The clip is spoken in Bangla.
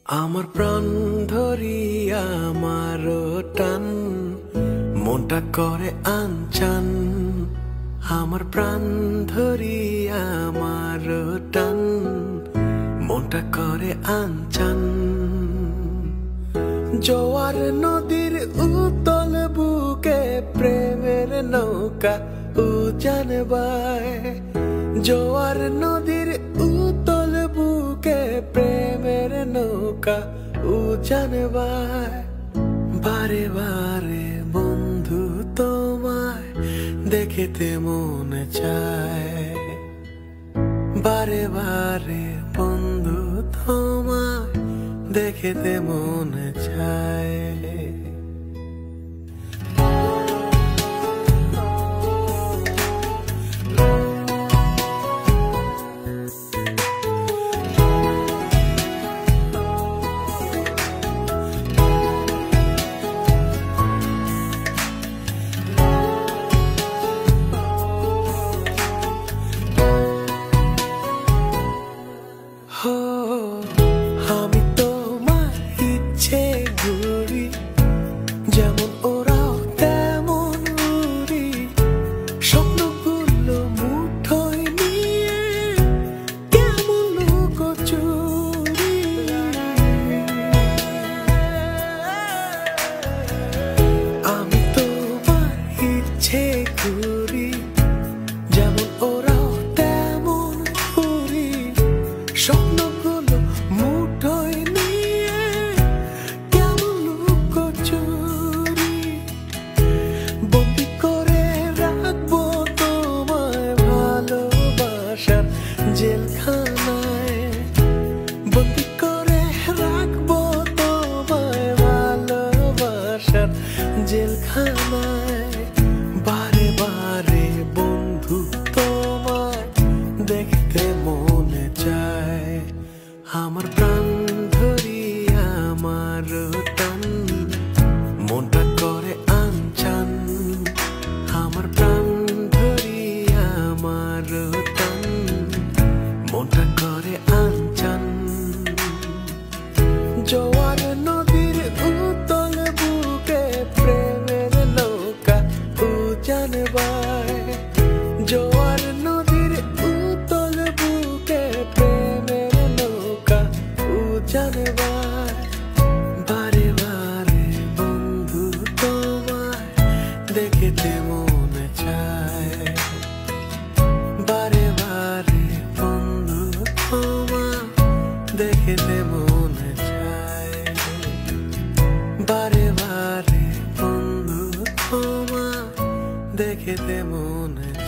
আমার প্রাণ ধরিয়া আমার টান মনটা করে আনচান। আমার প্রাণ ধরিয়া আমার টান মনটা করে আনচান। জোয়ার নদীর উতল বুকে প্রেমের নৌকা উজান বায়। জোয়ার নদীর উতল বুকে প্রেমের নৌকা উজান বায়। বারে বারে বন্ধু তোমায় দেখিতে মনে চায়। বারে বারে বন্ধু তোমায় দেখিতে মনে চায়। আমি তোমার ইচ্ছে ঘুরি, যেমন ওরাও তেমন উড়ি। স্বপ্নগুলো মুঠোয় নিয়ে কেমন লুকোচুরি। আমি তোমার ইচ্ছে ঘুরি, যেমন ওরাও তেমন উড়ি। স্বপ্নগুলো মুঠোয় নিয়ে কেমন লুকোচুরি। বন্দি করে রাখবো তোমায় ভালোবাসার জেলখানায়। বন্দি করে রাখবো তোমায় ভালোবাসার জেলখানায়। বারে বারে বন্ধু তোমায় দেখতে মনে চায়। আমার প্রাণ ধরিয়া আমার টান মনটা করে আনচান। আমার প্রাণ ধরিয়া আমার টান মনটা করে আনচান। জোয়ার নদীর উতল বুকে প্রেমের নৌকা উজান বায়। জোয়ার নদীর উতল বুকে প্রেমের নৌকা উজান বায়। বারে বারে বন্ধু তোমায় দেখিতে মনে চায়। বারে বারে বন্ধু তোমায় দেখিতে মনে চায়। বারে বারে বন্ধু তোমায় দেখিতে মনে চায়।